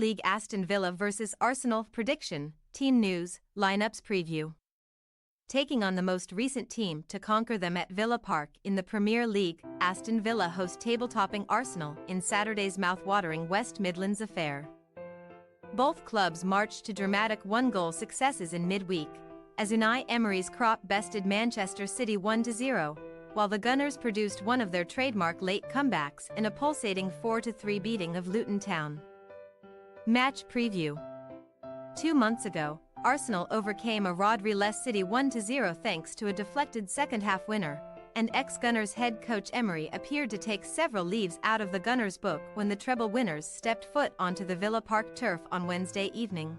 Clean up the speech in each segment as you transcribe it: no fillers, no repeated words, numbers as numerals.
League Aston Villa vs Arsenal prediction, team news, lineups preview. Taking on the most recent team to conquer them at Villa Park in the Premier League, Aston Villa host table-topping Arsenal in Saturday's mouth-watering West Midlands affair. Both clubs marched to dramatic one-goal successes in midweek, as Unai Emery's crop bested Manchester City 1-0, while the Gunners produced one of their trademark late comebacks in a pulsating 4-3 beating of Luton Town. Match preview. 2 months ago, Arsenal overcame a Rodri-less City 1-0 thanks to a deflected second-half winner, and ex-Gunners head coach Emery appeared to take several leaves out of the Gunners' book when the treble winners stepped foot onto the Villa Park turf on Wednesday evening.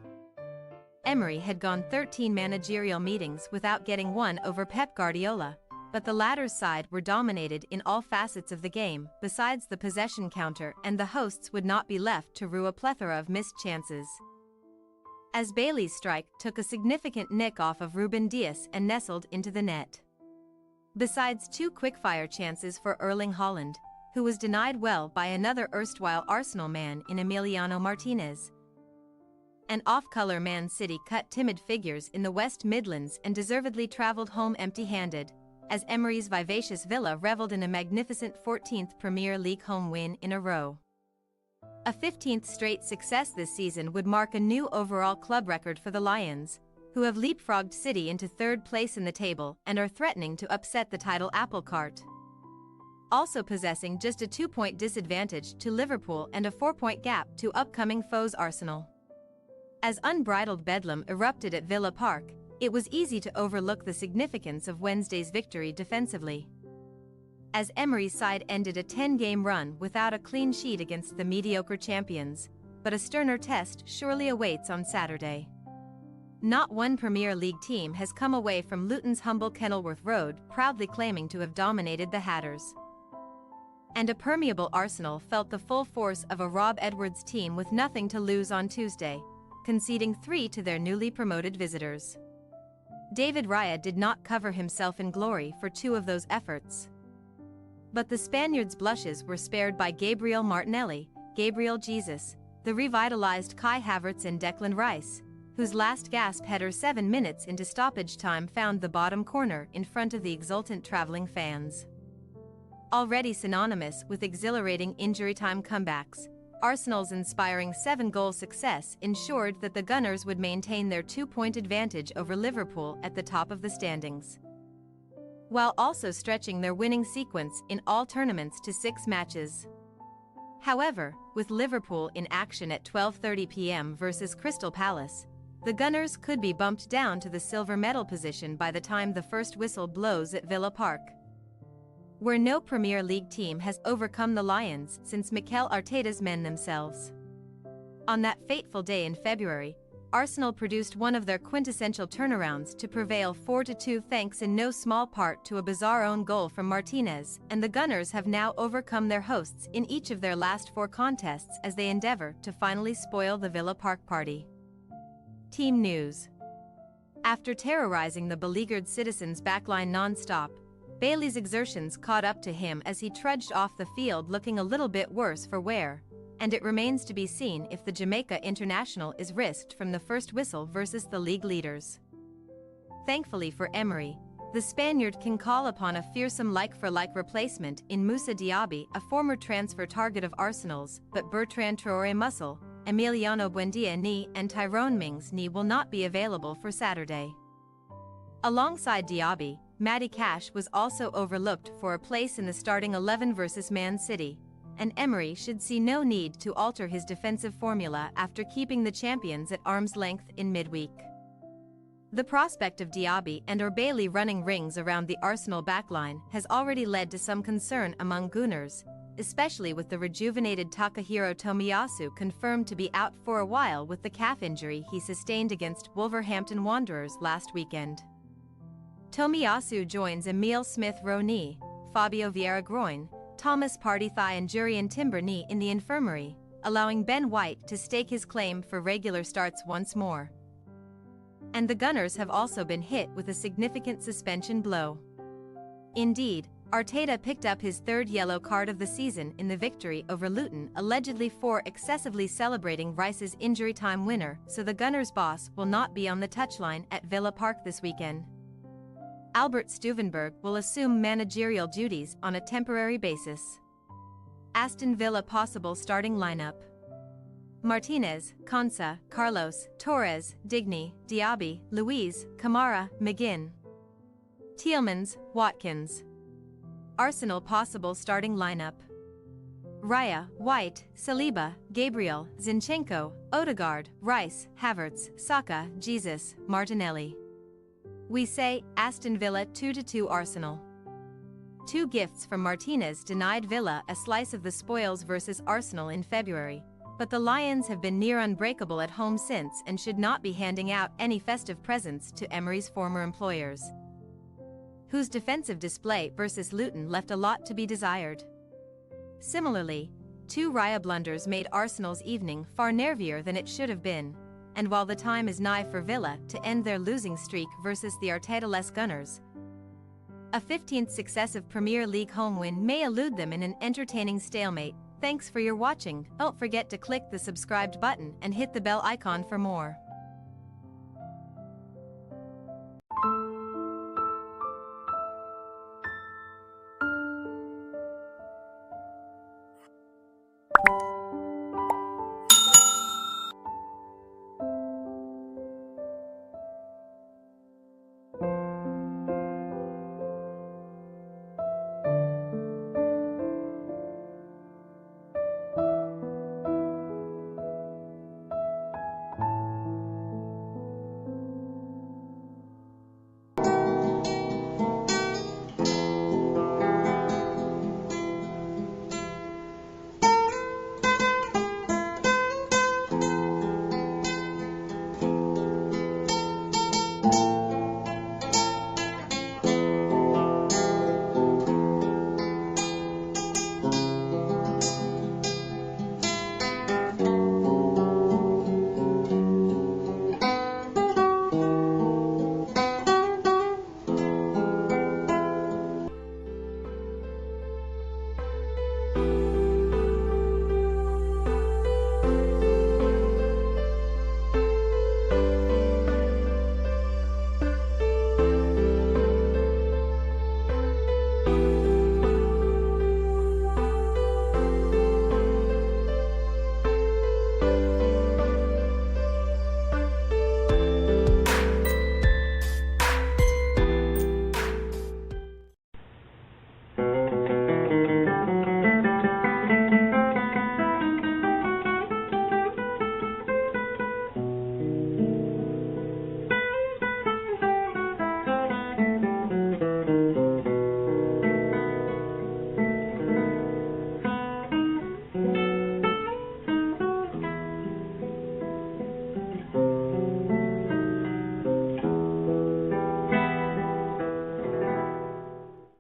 Emery had gone 13 managerial meetings without getting one over Pep Guardiola, but the latter's side were dominated in all facets of the game besides the possession counter, and the hosts would not be left to rue a plethora of missed chances. As Bailey's strike took a significant nick off of Ruben Dias and nestled into the net. Besides 2 quick-fire chances for Erling Haaland, who was denied well by another erstwhile Arsenal man in Emiliano Martinez. An off-color Man City cut timid figures in the West Midlands and deservedly travelled home empty-handed, as Emery's vivacious Villa revelled in a magnificent 14th Premier League home win in a row. A 15th straight success this season would mark a new overall club record for the Lions, who have leapfrogged City into 3rd place in the table and are threatening to upset the title apple cart. Also possessing just a 2-point disadvantage to Liverpool and a 4-point gap to upcoming foes Arsenal. As unbridled bedlam erupted at Villa Park, it was easy to overlook the significance of Wednesday's victory defensively. As Emery's side ended a 10-game run without a clean sheet against the mediocre champions, but a sterner test surely awaits on Saturday. Not one Premier League team has come away from Luton's humble Kenilworth Road proudly claiming to have dominated the Hatters. And a permeable Arsenal felt the full force of a Rob Edwards team with nothing to lose on Tuesday, conceding 3 to their newly promoted visitors. David Raya did not cover himself in glory for 2 of those efforts. But the Spaniards' blushes were spared by Gabriel Martinelli, Gabriel Jesus, the revitalized Kai Havertz and Declan Rice, whose last gasp header 7 minutes into stoppage time found the bottom corner in front of the exultant travelling fans. Already synonymous with exhilarating injury-time comebacks, Arsenal's inspiring 7-goal success ensured that the Gunners would maintain their 2-point advantage over Liverpool at the top of the standings, while also stretching their winning sequence in all tournaments to 6 matches. However, with Liverpool in action at 12:30 p.m. versus Crystal Palace, the Gunners could be bumped down to the silver medal position by the time the first whistle blows at Villa Park, where no Premier League team has overcome the Lions since Mikel Arteta's men themselves. On that fateful day in February, Arsenal produced one of their quintessential turnarounds to prevail 4-2 thanks in no small part to a bizarre own goal from Martinez, and the Gunners have now overcome their hosts in each of their last 4 contests as they endeavour to finally spoil the Villa Park party. Team news. After terrorising the beleaguered Citizens' backline non-stop, Bailey's exertions caught up to him as he trudged off the field looking a little bit worse for wear, and it remains to be seen if the Jamaica international is risked from the first whistle versus the league leaders. Thankfully for Emery, the Spaniard can call upon a fearsome like-for-like replacement in Moussa Diaby, a former transfer target of Arsenal's, but Bertrand Traoré muscle, Emiliano Buendia knee and Tyrone Mings knee will not be available for Saturday. Alongside Diaby, Matty Cash was also overlooked for a place in the starting 11 versus Man City, and Emery should see no need to alter his defensive formula after keeping the champions at arm's length in midweek. The prospect of Diaby and or Bailey running rings around the Arsenal backline has already led to some concern among Gunners, especially with the rejuvenated Takahiro Tomiyasu confirmed to be out for a while with the calf injury he sustained against Wolverhampton Wanderers last weekend. Tomiyasu joins Emile Smith-Rowe knee, Fabio Vieira groin, Thomas Partey thigh and Jurriën Timber knee in the infirmary, allowing Ben White to stake his claim for regular starts once more. And the Gunners have also been hit with a significant suspension blow. Indeed, Arteta picked up his third yellow card of the season in the victory over Luton, allegedly for excessively celebrating Rice's injury time winner, so the Gunners' boss will not be on the touchline at Villa Park this weekend. Albert Stuvenberg will assume managerial duties on a temporary basis. Aston Villa possible starting lineup: Martinez, Konsa, Carlos, Torres, Digny, Diaby, Luiz, Kamara, McGinn. Tielemans, Watkins. Arsenal possible starting lineup: Raya, White, Saliba, Gabriel, Zinchenko, Odegaard, Rice, Havertz, Saka, Jesus, Martinelli. We say, Aston Villa 2-2 Arsenal. Two gifts from Martinez denied Villa a slice of the spoils versus Arsenal in February, but the Lions have been near unbreakable at home since and should not be handing out any festive presents to Emery's former employers, whose defensive display versus Luton left a lot to be desired. Similarly, two Raya blunders made Arsenal's evening far nervier than it should have been, and while the time is nigh for Villa to end their losing streak versus the Arteta-less Gunners, a 15th successive Premier League home win may elude them in an entertaining stalemate. Thanks for your watching. Don't forget to click the subscribed button and hit the bell icon for more.